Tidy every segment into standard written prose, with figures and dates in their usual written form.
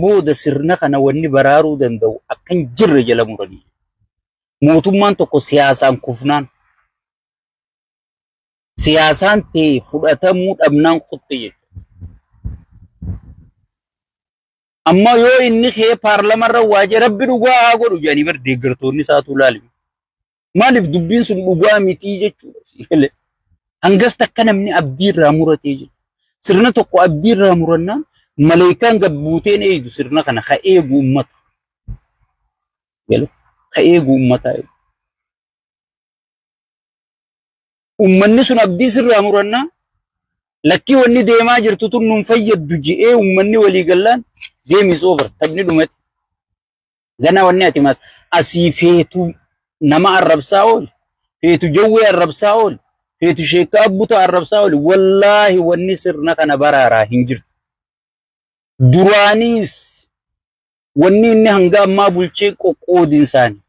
booda sirna kana wanni baraaruu danda'u akkan jirre jala muranii. Mootummaan tokko siyaasaan kufnaan. Siyaasaan ta'e fudhatamuu dhabnaan kutte jechuudha. Amma yoo inni kee paarlaamarra waajjira rabbi dhugaa haa godhu jedhanii bar deeggartoonni isaatu ilaali. Maaliif dubbiin sun dhugaa mitii jechuudha. Hangas takka namni abdii irraa muratee jiru. Sirna tokko abdii irraa murannaan malaayikaan gabbuuteen eegu sirna kana ka eegu uummata. Ka eegu uummataa eegu. Uummanni sun abdii sirraa murannaa lakkii wanni deemaa jirtu tun nun fayyaddu je'ee uummanni walii gallaan deemis over taphni dhumate. Gana wanni ati maat asii feetu nama arrabsaa oole, feetu jawwee arrabsaa oole, feetu sheekaa abbuta arrabsaa oole. Wallaahi wanni sirna kana baraaraa hin jirtu. Duraaniis wanni inni hanga ammaa bulchee qoqqoodin isaanii.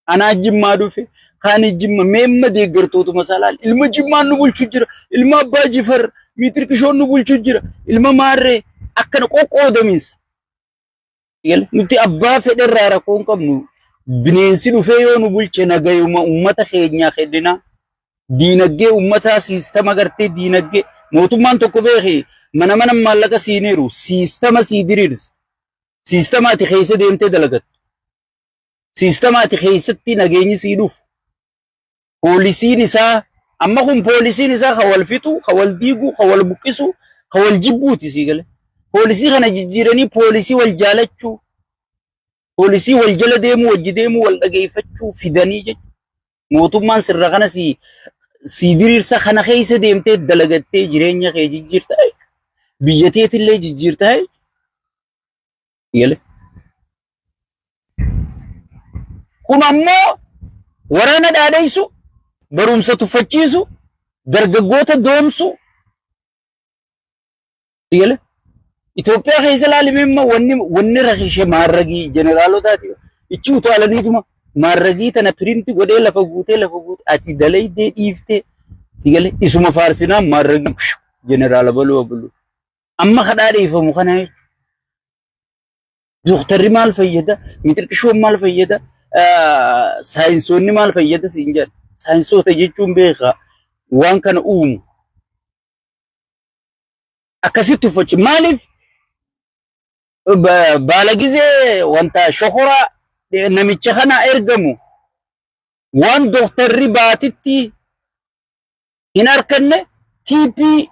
Anaa jimmaa dhufe kaani jimma meemma deeggartootu masalaal ilma jimmaan nu bulchu jira, ilma abbaa jifar miitir kishoon nu bulchu jira, ilma maarree akkana qoqqoodaminsa. Nuti abbaa fedherraa rakkoon qabnu bineensi dhufee yoo nu bulche nagayuma uummata keenyaa kennina. Diinagdee uummataa siistama gartee diinagdee mootummaan tokko beekee mana maallaqa siineeru siistama sii diriirsa. Siistama ati keessa deemtee dalagattu. Siistama ati keessatti nageenyi sii dhufu. Poolisiin isaa amma kun poolisiin isaa ka wal fixu, ka wal diigu, ka wal buqqisu, ka wal jibbuuti sii gale. Poolisii kana jijjiiranii poolisii wal jaalachuu, poolisii wal jala deemuu, wajji deemuu, wal dhageeffachuu fidanii jechuudha. Mootummaan sirra kana sii diriirsa kana keessa deemtee dalagattee jireenya kee jijjiirtaa jechuudha. Biyya teetillee jijjiirtaa jechuudha. Kun ammoo waraana dhaadheessu, barumsa tuffachiisu, dargaggoota doomsu. Itoophiyaa keessa ilaalimee wanni rakishe maarragii jeneraalotaati. Ichi utaalaniituma maarragii tana piriinti godhee lafa guutee ati dalaydee dhiiftee sigale isuma faarsinaan maarragii jeneraala baluu abuluu. Amma kadhaa dheeffamu kana jechuudha. Dooktarri maal fayyada? Mitirqishoon maal fayyada? Saayinsoonni maal fayyada siin jedha. Saayinsoota jechuun beekaa waan kana uumu. Akkasitti uffachi maaliif baala gizee wanta shokoraa namicha kana ergamu waan dooktarri baatitti hin arkanne tiipii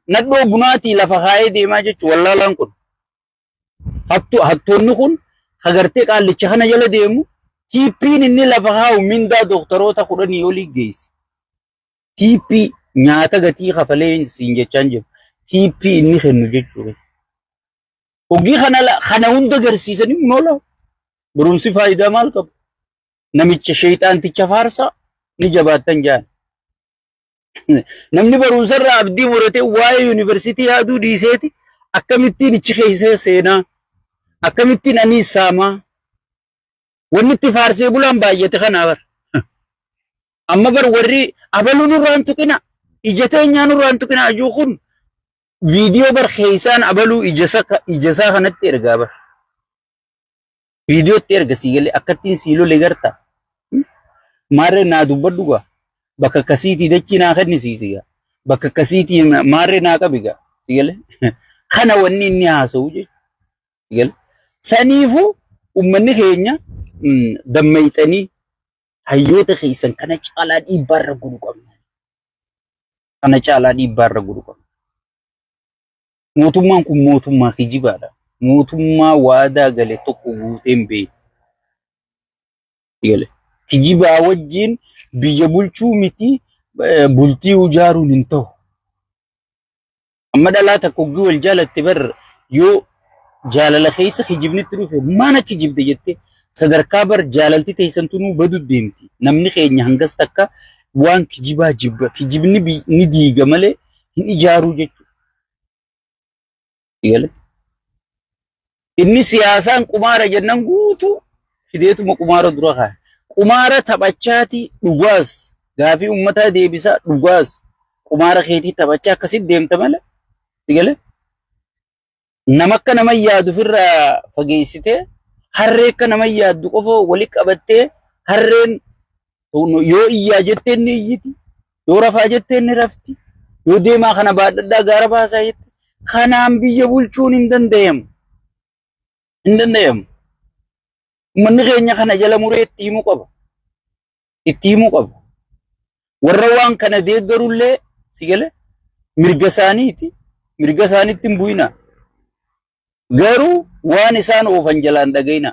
nadhoo bunaatii lafa kaayee deemaa jechuudha wallaalaan kun. Hattoonni kun hagartee qaallicha kana jala deemu tiipiin inni lafa kaa'u mindaa dooktaroota 10 olii geessi. Tiipii nyaata gatii kafalee siin jechaan jiru. Tiipii inni kennu jechuudha. Hogii kana hunda agarsiisanii noola. Barumsi faayidaa maal qabu? Namicha sheexaanticha faarsaa ni jabaattan jaan. Namni barumsarraa abdii muratee waa'ee yuunivarsiitii yaaduu dhiiseeti akkamittiin ichi keessa seenaa, akkamittiin ani saamaa. Wanni itti faarsee bulaan baay'ate kanaa bar. Amma bar warri abaluu nurraan tuqina, ija teenyaa nurraan tuqina ajuu kun viidiyoo bar keessaan abaluu ijasaa kanatti ergaa bar. Viidiyootti erga sii galee akkattiin sii lolee garta. Maarree naa dubbadhu gaa. Bakka akkasiitii dachii naa kennisiisi gaa. Bakka akkasiitii maarree naa qabi gaa. Sii galee. Kana wanni inni haasa'u jechuudha. Sii galee. Saniifuu uummanni keenya dammayxanii hayyoota keessan kana caalaa dhiibbaarra godhu qabna. Kana caalaa dhiibbaarra godhu qabna. Mootummaan kun mootummaa kijibaadha. Mootummaa waadaa gale tokko guuteen beeku. Kijibaa wajjin biyya bulchuu miti bultii ijaaruun hin ta'u. Amma dhalaa takka oggii wal jaalatte bar yoo jaalala keessa kijibnitti dhufe mana kijibde jettee sadarkaa bar jaalalti teessantu nu badu deemti. Namni keenya hangas takka waan kijibaa jibba. Kijibni ni diiga malee hin ijaaruu jechuudha. Inni siyaasaan qumaara jennan guutuu fideetuma qumaara dura kaa'e. Qumaara taphachaati dhugaas gaafii uummataa deebisaa dhugaas qumaara keetii taphachaa akkasitti deemta malee. Sigale nama akka nama yaadu firra fageessite harree akka nama yaadu qofa wali qabattee harreen yoo iyyaa jettee ni iyyiti yoo rafaa jettee ni rafti yoo deemaa kana baadhadhaa gaara baasaa jette kanaan biyya bulchuun hin danda'amu uummanni keenya kana jala muree itti himuu qaba warra waan kana deeggarullee sigale mirga isaaniitti hin bu'ina garuu waan isaan oofan jalaan dhagayna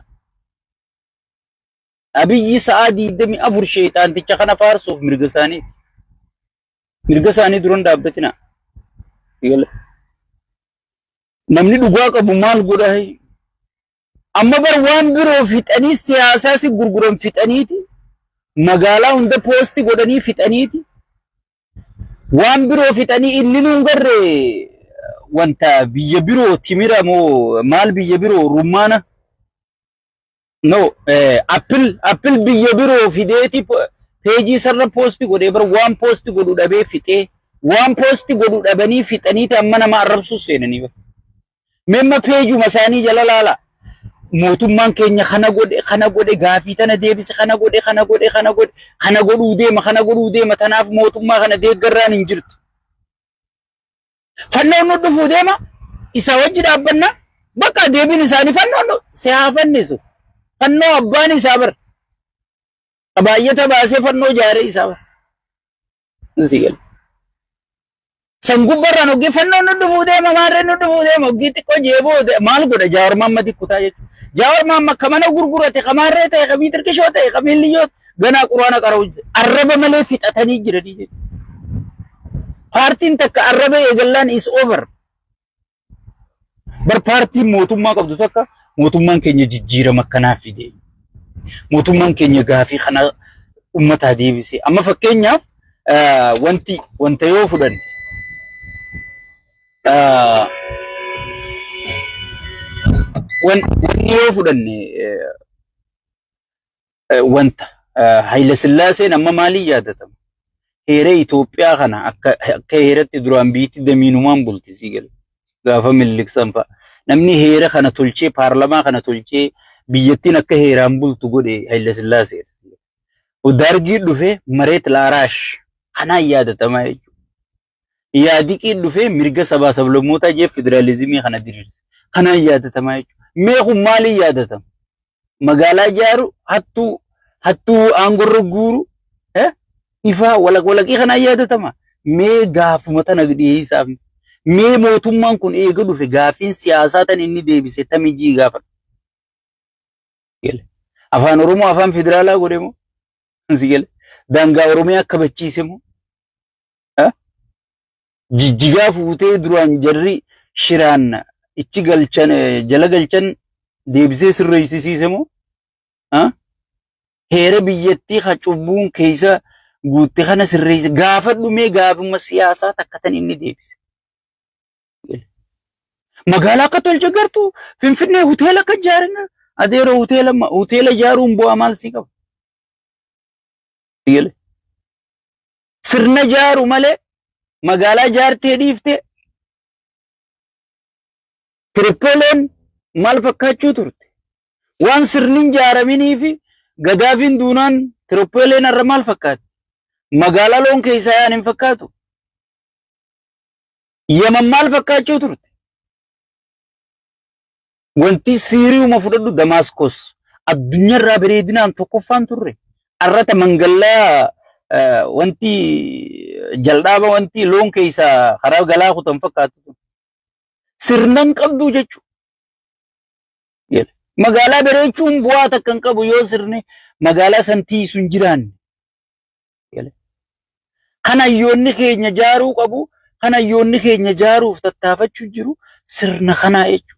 abiyyi sa'aa 24 sheexaanticha kana faarsuuf mirga isaanii duran dhaabbatina sigale namni dhugaa qabu maal godha amma bar waan biroo fixanii siyaasaa si gurguran fixaniiti magaalaa hunda poosti godhanii fixaniiti waan biroo fixanii inni nuun garre wanta biyya biroo timira moo maal biyya biroo rummaana no apple biyya biroo fideeti peejii sarra poosti godhee bar waan poosti godhu dhabee fixee waan poosti godhu dhabanii fixaniiti amma nama arrabsuu seenanii memma peejuma isaanii jala laala mootummaan keenya kana godhe gaafii tana deebise kana godhuu deema tanaaf mootummaa kana deeggarraan hin jirtu fannoon nu dhufuu deema isa wajji dhaabbanna bakka deebiin isaanii fannoon siyaafannisu fannoo abbaan isaa bar qabaayyata baasee fannoo jaaree isaa bar sigal sangubbarraan oggee fannoon nu dhufuu deema maarreen nu dhufuu deema oggee xiqqoo jeeboo maal godha Jawaar Mohammad kutaa jechuudha Jawaar Mohammad kamana gurgurate kamaarree ta'e kamii tirkishoo ta'e kamiilliyyoo ganaa quraana qara'u arraba malee fixatanii jiranii jechuudha paartiin takka arraba eegallaan is over bar paartiin mootummaa qabdu takka mootummaan keenya jijjiirama akkanaa fide mootummaan keenya gaafii kana ummataa deebise amma fakkeenyaaf wanta yoo fudhan wanni yoo fudhanne wanta Haile Sillaaseen amma maalii yaadatama heera Itoophiyaa kana akka heeratti duraan biitti damiinumaan bulti sigal gaafa milliksan fa'a namni heera kana tolchee paarlamaa kana tolchee biyyattiin akka heeraan bultu godhe Haile Sillaaseen dargii dhufe mareet laaraash kanaan yaadatamaa jechuudha yaadiqii dhufe mirga sabaa sablammootaa jee federaalizimii kana diriirse kanaan yaadatamaa jechuudha mee kun maalii yaadatama magaalaa ijaaru hattuu aangorra guuru ifa walaqii kanaan yaadatama mee gaafuma tana dhiyeessaaf mee mootummaan kun eega dhufe gaafiin siyaasaa tan inni deebise tamijii gaafa afaan oromoo afaan federaalaa godhe moo sigale daangaa oromiyaa kabachiise moo jijjigaa fuutee duraan jarri shiraan ichi galchan jala galchan deebisee sirreessisiise moo heera biyyattii cubbuun keessa guutte kana sirreesse gaafa dhumee gaafuma siyaasaa takka tan inni deebise magaalaa akka tolche gartuu Finfinnee hoteela akka ijaarina adeero hoteela ijaaruun bu'aa maal si qaba sirna ijaaru malee magaalaa ijaartee dhiifte Tripooleen maal fakkaachuu turte waan sirni ijaaramanii fi Gadaafiin duunaan Tripooleen irra maal fakkaate magaalaa loon keessaa yaan hin fakkaatu Yemen maal fakkaachuu turte wanti Siiriuma fudhadhu Damaasqos addunyaarraa bareedinaan tokkoffaan turre arrata mangallaa wanti jaldaaba wanti loon keessaa karaa galaa kutan fakkaatu sirnan qabdu jechuudha magaalaa bareechuun bu'aa takka hin qabu yoo sirni magaalaa santii sun jiraanne kana hayyoonni keenya jaaruu qabu kana hayyoonni keenya jaaruuf tattaafachuu jiru sirna kanaa jechuudha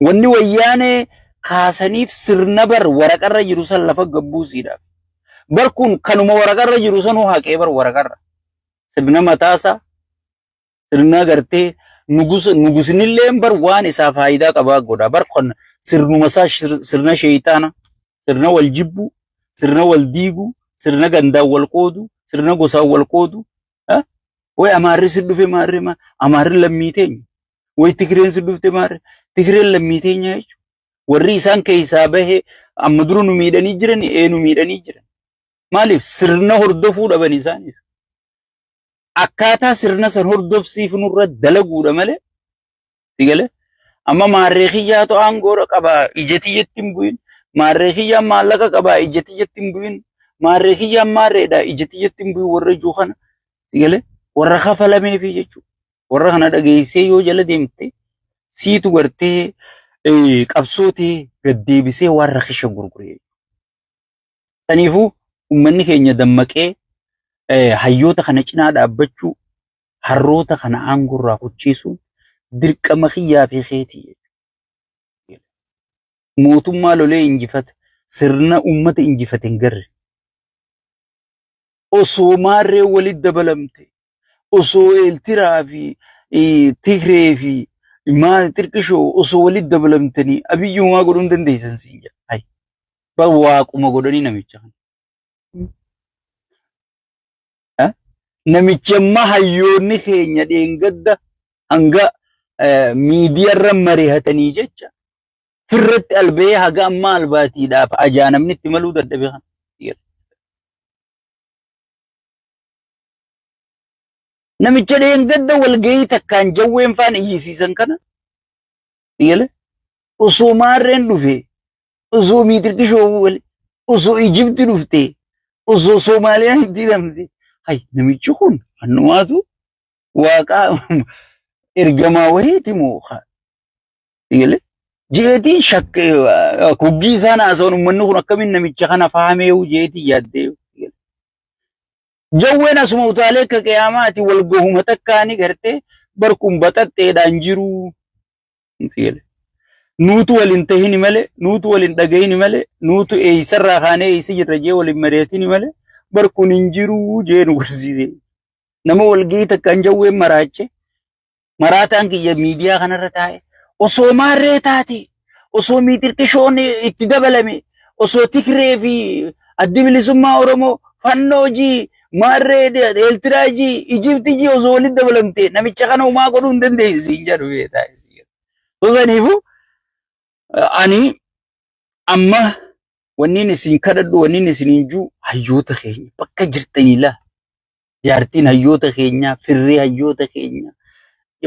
wanni wayyaanee kaasaniif sirna bar waraqarra jiru san lafa gabbuusiidhaaf bar kun kanuma waraqarra jiru sanuu haqee bar waraqarra sirna mataasaa sirna gartee nugusnillee bar waan isaa faayidaa qabaa godha bar kon sirnuma isaa sirna sheeytaana sirna wal jibbu sirna wal diigu sirna gandaan wal qoodu sirna gosaan wal qoodu way amaarri si dhufe amaarri lammii teenya way Tigreen si dhufte maarre Tigreen lammii teenya jechuudha. Warri isaan keessaa bahe amma dura nu miidhanii jiran nu miidhanii jiran. Maaliif sirna hordofuu dhaban isaanis. Akkaataa sirna san hordofsiifnurra dalaguudha malee. Sigale amma maarree xiyyaatu aangoora qabaa ijatiyyatti hin bu'in. Maarree xiyyaan maallaqa qabaa ijatiyyatti hin bu'in. Maarree xiyyaan maarreedha ijatiyyatti hin bu'in warra ijoo kana. Sigale warra kafalameefi jechuudha. Warra kana dhageessee yoo jala deemte siitu gartee qabsootee gaddeebisee warra kisha gurguree. Taniifuu ummanni keenya dammaqee hayyoota kana cinaa dhaabbachuu harroota kana aangorraa kuchiisuu dirqama xiyyaa fi keetii. Mootummaa lolee injifata sirna ummata injifate hin garre. Osoo maarree walit dabalamte osoo Eertiraa fi Tigree fi maal xiqqishoo osoo walit dabalamtanii abiyyummaa godhuu hin dandeessan siin jedha. Hay ba waaquma godhanii namicha kana. Namicha amma hayyoonni keenya dheengadda hanga miidiyaarra mari'atanii jecha firratti albee haga amma albaatiidhaaf ajaanamni itti maluu dadhabe kana. Namicha dheengadda walgahii takkaan jawween faan iyyisiisan kana. Osoo maarreen dhufe osoo miitirqishoo wali osoo Ijibti dhufte osoo Soomaaliyaan itti hidhamte. Hay namichi kun annumaatu waaqaa ergamaa wayiiti moo jeetiin shakkee kuggii isaan haasa'uun uummanni kun akkamiin namicha kana fahamee jeetii yaaddee. Jawween asuma utaalee akka qiyaamaati wal gohuma takkaanii gartee barkun baxaxxeedhaan jiru. Nuutu waliin tahini malee nuutu waliin dhagahini malee nuutu eeysarraa kaanee eeysi jirra jee waliin mari'atini malee barkun hin jiru jee nu garsiise. Nama walgahii takkaan jawween maraache maraataan kiyya miidiyaa kanarra taa'e osoo maarree taate osoo miitirqishoon itti dabalame osoo Tigree fi addi bilisummaa Oromoo fannoo jii maarree Eertiraa jii Ijibti jii osoo walitti dabalamte namicha kana umaa godhuu hin dandeessi hin jedhu beekaa. Osaniifu ani amma wanniin isin kadhadhu wanniin isin hinjuu hayyoota keenya bakka jirtanii laa jaartiin hayyoota keenya firree hayyoota keenya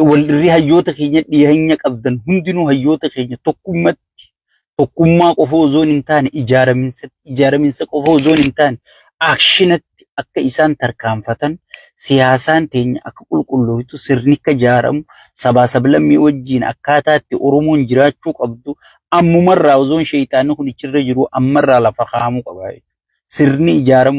walirri hayyoota keenya dhiyeenya qabdan hundinuu hayyoota keenya tokkummatti tokkummaa qofa osoo hin taane ijaaraminsa qofa osoo hin taane akshinatti akka isaan tarkaanfatan siyaasaan teenya akka qulqullooytu sirni akka ijaaramu sabaa sablammii wajjiin akkaataatti Oromoon jiraachuu qabdu ammumarraa osoo sheeyitaanni kun ichirra jiru ammarraa lafa kaa'amuu qaba. Sirni ijaaramu